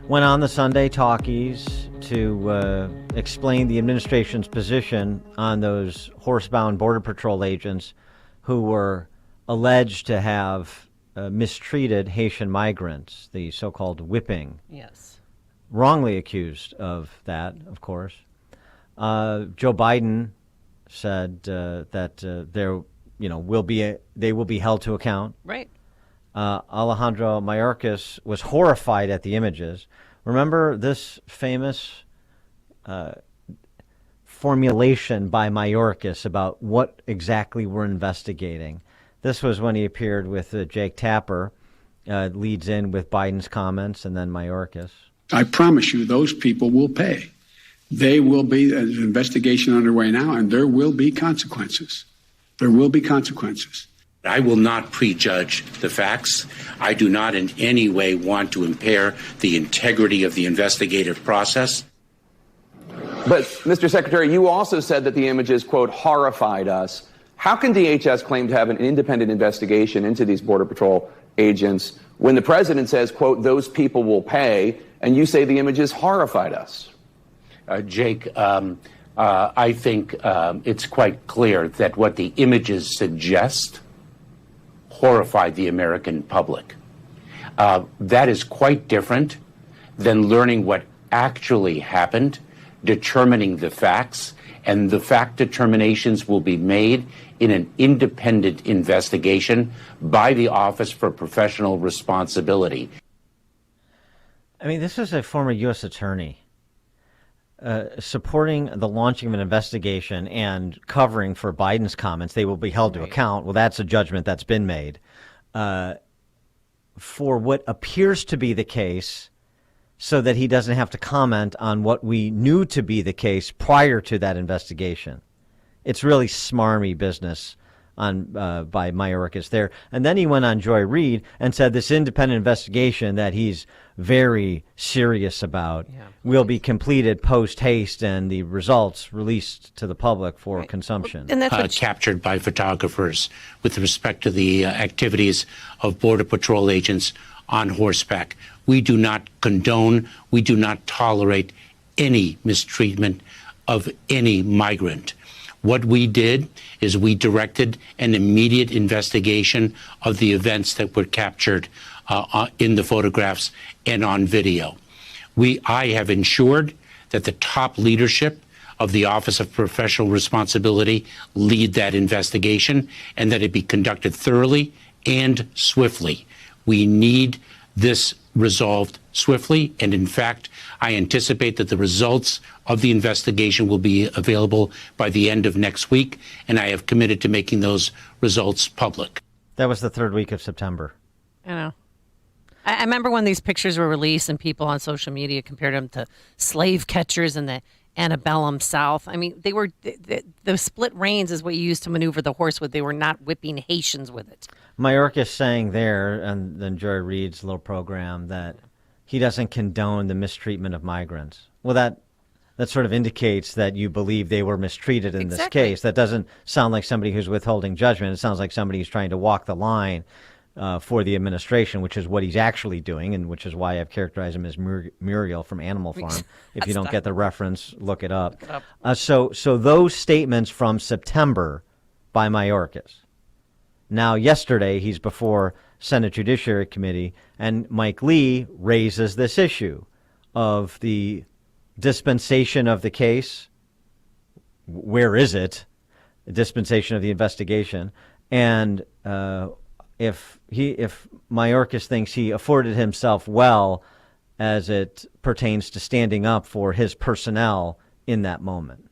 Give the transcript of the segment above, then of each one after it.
went on the Sunday talkies to explain the administration's position on those horsebound Border Patrol agents who were alleged to have mistreated Haitian migrants, the so-called whipping. Yes. Wrongly accused of that, of course. Joe Biden said that they will be held to account. Right. Alejandro Mayorkas was horrified at the images. Remember this famous formulation by Mayorkas about what exactly we're investigating. This was when he appeared with Jake Tapper, leads in with Biden's comments, and then Mayorkas. I promise you those people will pay. They will be, there's an investigation underway now, and there will be consequences. There will be consequences. I will not prejudge the facts. I do not in any way want to impair the integrity of the investigative process. But, Mr. Secretary, you also said that the images, quote, horrified us. How can DHS claim to have an independent investigation into these Border Patrol agents when the president says, quote, those people will pay, and you say the images horrified us? Jake, I think it's quite clear that what the images suggest horrified the American public. That is quite different than learning what actually happened, determining the facts, and the fact determinations will be made in an independent investigation by the Office for Professional Responsibility. I mean, this is a former U.S. attorney supporting the launching of an investigation and covering for Biden's comments. They will be held to account. Well, that's a judgment that's been made for what appears to be the case, so that he doesn't have to comment on what we knew to be the case prior to that investigation. It's really smarmy business on by Mayorkas there. And then he went on Joy Reid and said this independent investigation that he's very serious about will be completed post haste and the results released to the public for consumption. And that's captured by photographers with respect to the activities of Border Patrol agents on horseback. We do not condone, we do not tolerate any mistreatment of any migrant. What we did is we directed an immediate investigation of the events that were captured in the photographs and on video. I have ensured that the top leadership of the Office of Professional Responsibility lead that investigation and that it be conducted thoroughly and swiftly. We need this resolved swiftly, and in fact, I anticipate that the results of the investigation will be available by the end of next week, and I have committed to making those results public. That was the third week of September. I know. I remember when these pictures were released and people on social media compared them to slave catchers in the antebellum South. I mean, they were the split reins is what you used to maneuver the horse with. They were not whipping Haitians with it. Mayorkas saying there, and then Joy Reid's little program, that he doesn't condone the mistreatment of migrants. Well, that sort of indicates that you believe they were mistreated in this case. That doesn't sound like somebody who's withholding judgment. It sounds like somebody who's trying to walk the line for the administration, which is what he's actually doing, and which is why I've characterized him as Muriel from Animal Farm. If you don't get the reference, look it up. So those statements from September by Mayorkas. Now, yesterday, he's before Senate Judiciary Committee, and Mike Lee raises this issue of the dispensation of the case. Where is it? The dispensation of the investigation. And if Mayorkas thinks he afforded himself well as it pertains to standing up for his personnel in that moment.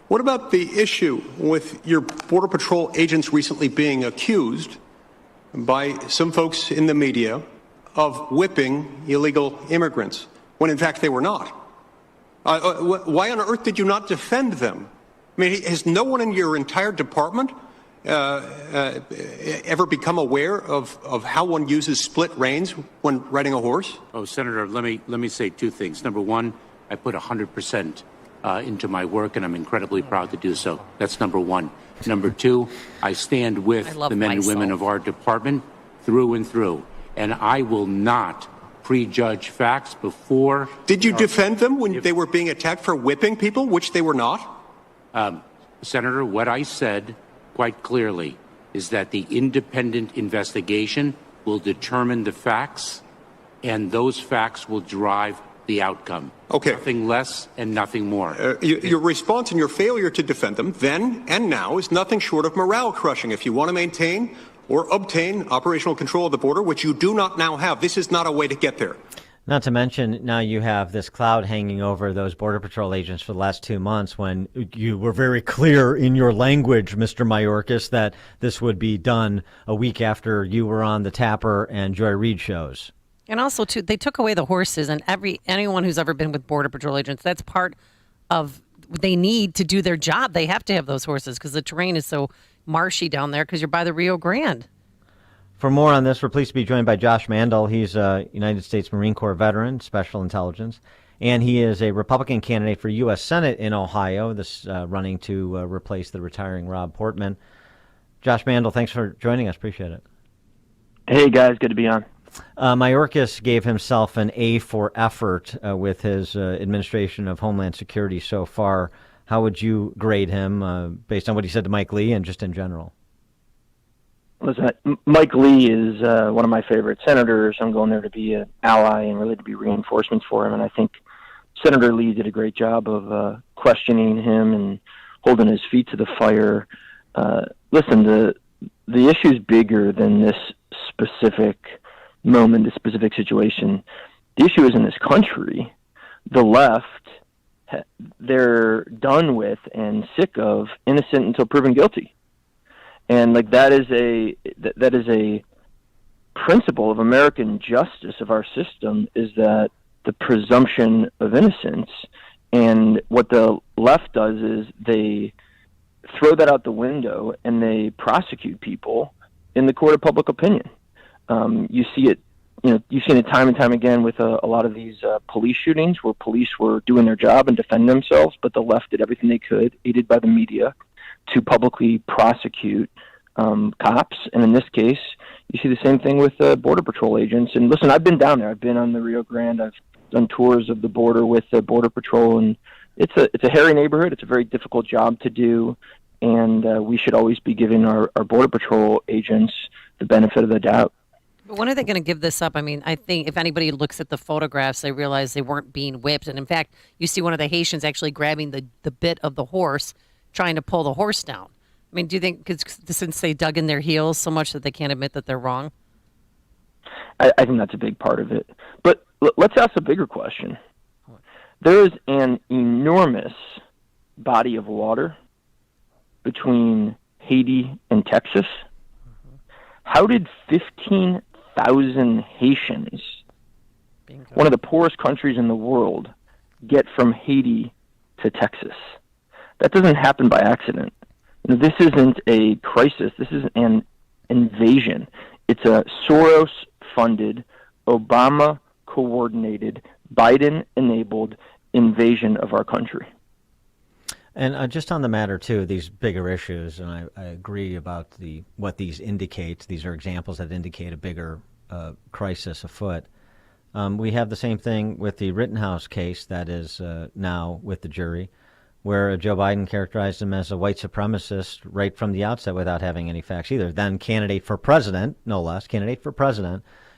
What about the issue with your Border Patrol agents recently being accused by some folks in the media of whipping illegal immigrants, when in fact they were not? Why on earth did you not defend them? I mean, has no one in your entire department ever become aware of how one uses split reins when riding a horse? Oh, Senator, let me say two things. Number one, I put 100% into my work, and I'm incredibly proud to do so. That's number one. Number two, I stand with the men and women of our department through and through, and I will not prejudge facts before. Did you defend them when they were being attacked for whipping people, which they were not? Senator, what I said quite clearly is that the independent investigation will determine the facts, and those facts will drive the outcome. Okay. Nothing less and nothing more. Your response and your failure to defend them then and now is nothing short of morale crushing. If you want to maintain or obtain operational control of the border, which you do not now have, this is not a way to get there. Not to mention, now you have this cloud hanging over those Border Patrol agents for the last 2 months when you were very clear in your language, Mr. Mayorkas, that this would be done a week after you were on the Tapper and Joy Reid shows. And also, too, they took away the horses, and anyone who's ever been with Border Patrol agents, that's part of, they need to do their job. They have to have those horses because the terrain is so marshy down there because you're by the Rio Grande. For more on this, we're pleased to be joined by Josh Mandel. He's a United States Marine Corps veteran, Special Intelligence, and he is a Republican candidate for U.S. Senate in Ohio, this running to replace the retiring Rob Portman. Josh Mandel, thanks for joining us. Appreciate it. Hey, guys. Good to be on. Mayorkas gave himself an A for effort with his administration of Homeland Security so far. How would you grade him based on what he said to Mike Lee and just in general? Listen, Mike Lee is one of my favorite senators. I'm going there to be an ally and really to be reinforcements for him. And I think Senator Lee did a great job of questioning him and holding his feet to the fire. Listen, the issue is bigger than this specific moment, this specific situation. The issue is in this country. The left, they're done with and sick of innocent until proven guilty. And like that is a principle of American justice of our system, is that the presumption of innocence. And what the left does is they throw that out the window and they prosecute people in the court of public opinion. You see it, you've seen it time and time again with a lot of these police shootings where police were doing their job and defending themselves, but the left did everything they could, aided by the media, to publicly prosecute cops. And in this case, you see the same thing with Border Patrol agents. And listen, I've been down there. I've been on the Rio Grande. I've done tours of the border with the Border Patrol, and it's a hairy neighborhood. It's a very difficult job to do, and we should always be giving our Border Patrol agents the benefit of the doubt. But when are they going to give this up? I mean, I think if anybody looks at the photographs, they realize they weren't being whipped. And in fact, you see one of the Haitians actually grabbing the bit of the horse, trying to pull the horse down. I mean, do you think, since they dug in their heels so much that they can't admit that they're wrong? I think that's a big part of it. But let's ask a bigger question. There is an enormous body of water between Haiti and Texas. How did 15,000 Haitians, one of the poorest countries in the world, get from Haiti to Texas? That doesn't happen by accident. This isn't a crisis. This is an invasion. It's a Soros-funded, Obama-coordinated, Biden-enabled invasion of our country. And just on the matter, too, these bigger issues, and I agree about what these indicate. These are examples that indicate a bigger crisis afoot. We have the same thing with the Rittenhouse case that is now with the jury, where Joe Biden characterized him as a white supremacist right from the outset without having any facts either. Then candidate for president, no less,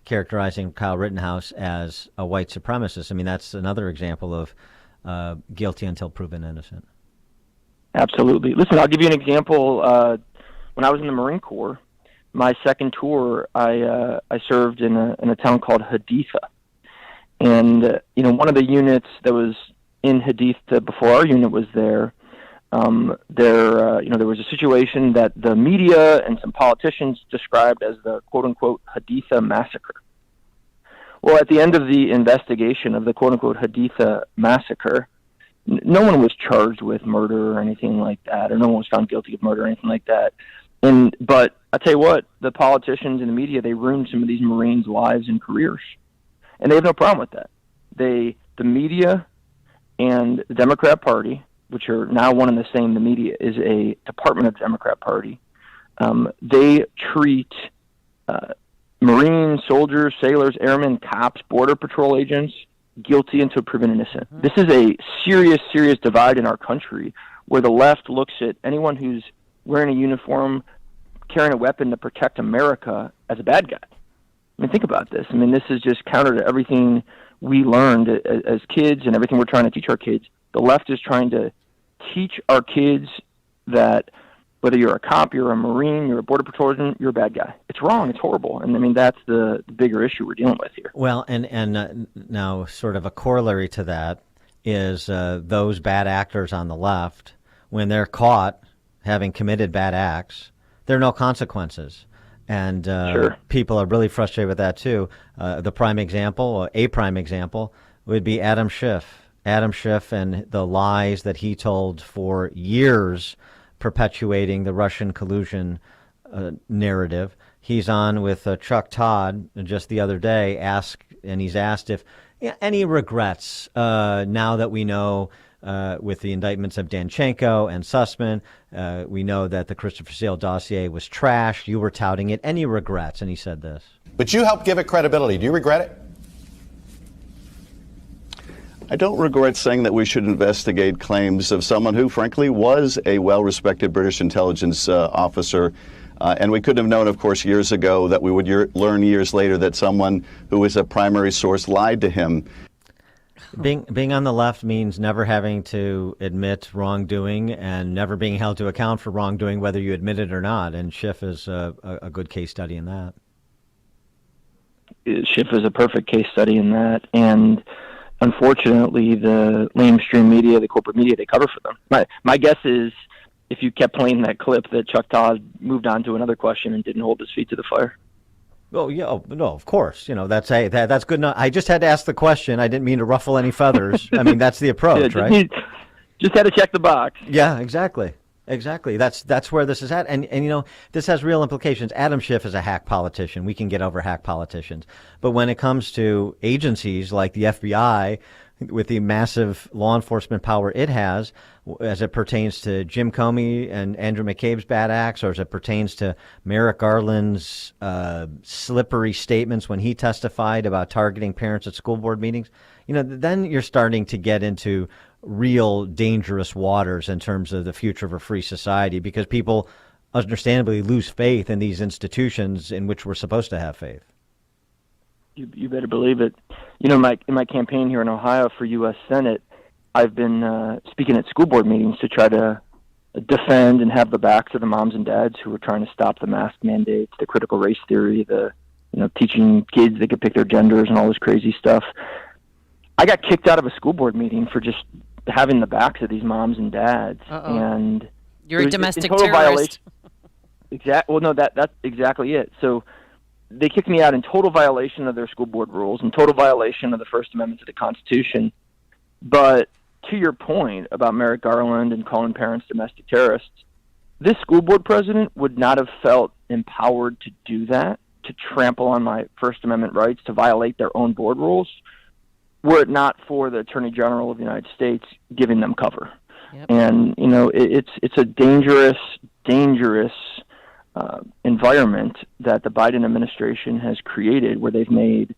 characterizing Kyle Rittenhouse as a white supremacist. I mean, that's another example of guilty until proven innocent. Absolutely. Listen, I'll give you an example. When I was in the Marine Corps, my second tour, I served in a town called Haditha. And, one of the units that was in Haditha before our unit was there, there was a situation that the media and some politicians described as the quote-unquote Haditha Massacre. Well, at the end of the investigation of the quote-unquote Haditha Massacre, no one was charged with murder or anything like that, or no one was found guilty of murder or anything like that. But I tell you what, the politicians and the media, they ruined some of these Marines' lives and careers. And they have no problem with that. The media and the Democrat Party, which are now one and the same, the media is a department of the Democrat Party, they treat Marines, soldiers, sailors, airmen, cops, border patrol agents, guilty until proven innocent. This is a serious, serious divide in our country where the left looks at anyone who's wearing a uniform, carrying a weapon to protect America as a bad guy. I mean, think about this. I mean, this is just counter to everything we learned as kids and everything we're trying to teach our kids. The left is trying to teach our kids that whether you're a cop, you're a Marine, you're a border patrol agent, you're a bad guy. It's wrong. It's horrible. And I mean, that's the bigger issue we're dealing with here. Well, and now sort of a corollary to that is those bad actors on the left, when they're caught having committed bad acts, there are no consequences. And Sure. People are really frustrated with that, too. A prime example would be Adam Schiff. Adam Schiff and the lies that he told for years perpetuating the Russian collusion narrative. He's on with Chuck Todd just the other day, he's asked if any regrets now that we know with the indictments of Danchenko and Sussman, we know that the Christopher Steele dossier was trashed. You were touting it. Any regrets? And he said this. But you helped give it credibility. Do you regret it? I don't regret saying that we should investigate claims of someone who, frankly, was a well-respected British intelligence officer. And we could have known, of course, years ago that we would learn years later that someone who was a primary source lied to him. Being on the left means never having to admit wrongdoing and never being held to account for wrongdoing, whether you admit it or not. And Schiff is a good case study in that. Schiff is a perfect case study in that. And unfortunately, the mainstream media, the corporate media, they cover for them. My guess is if you kept playing that clip that Chuck Todd moved on to another question and didn't hold his feet to the fire. Oh, yeah. Oh, no, of course. That's good enough. I just had to ask the question. I didn't mean to ruffle any feathers. I mean, that's the approach, right? Just had to check the box. Yeah, exactly. Exactly. That's where this is at. And this has real implications. Adam Schiff is a hack politician. We can get over hack politicians. But when it comes to agencies like the FBI, with the massive law enforcement power it has, as it pertains to Jim Comey and Andrew McCabe's bad acts, or as it pertains to Merrick Garland's slippery statements when he testified about targeting parents at school board meetings, then you're starting to get into real dangerous waters in terms of the future of a free society, because people understandably lose faith in these institutions in which we're supposed to have faith. You better believe it. In my campaign here in Ohio for U.S. Senate, I've been speaking at school board meetings to try to defend and have the backs of the moms and dads who are trying to stop the mask mandates, the critical race theory, the teaching kids they could pick their genders and all this crazy stuff. I got kicked out of a school board meeting for just having the backs of these moms and dads. Uh-oh. And you're a domestic total terrorist. Violation. Well, no, that's exactly it. So they kicked me out in total violation of their school board rules and total violation of the First Amendment to the Constitution. But to your point about Merrick Garland and calling parents domestic terrorists, this school board president would not have felt empowered to do that, to trample on my First Amendment rights, to violate their own board rules, were it not for the Attorney General of the United States giving them cover. Yep. And, it's a dangerous environment that the Biden administration has created, where they've made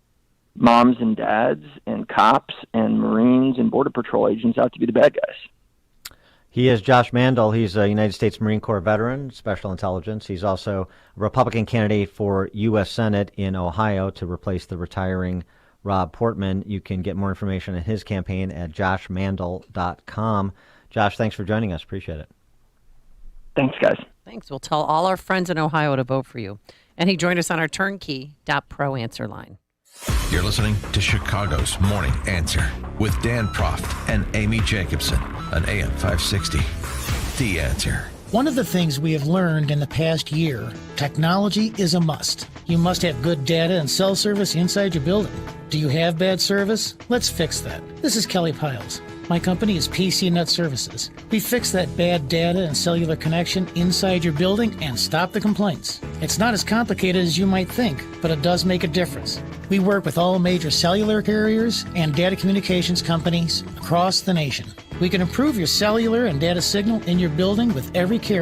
moms and dads and cops and Marines and Border Patrol agents out to be the bad guys. He is Josh Mandel. He's a United States Marine Corps veteran, Special Intelligence. He's also a Republican candidate for U.S. Senate in Ohio to replace the retiring Rob Portman. You can get more information on his campaign at joshmandel.com. Josh, thanks for joining us. Appreciate it. Thanks, guys. Thanks. We'll tell all our friends in Ohio to vote for you. And he joined us on our turnkey.pro answer line. You're listening to Chicago's Morning Answer with Dan Proft and Amy Jacobson on AM 560. The Answer. One of the things we have learned in the past year, technology is a must. You must have good data and cell service inside your building. Do you have bad service? Let's fix that. This is Kelly Piles. My company is PC Net Services. We fix that bad data and cellular connection inside your building and stop the complaints. It's not as complicated as you might think, but it does make a difference. We work with all major cellular carriers and data communications companies across the nation. We can improve your cellular and data signal in your building with every carrier.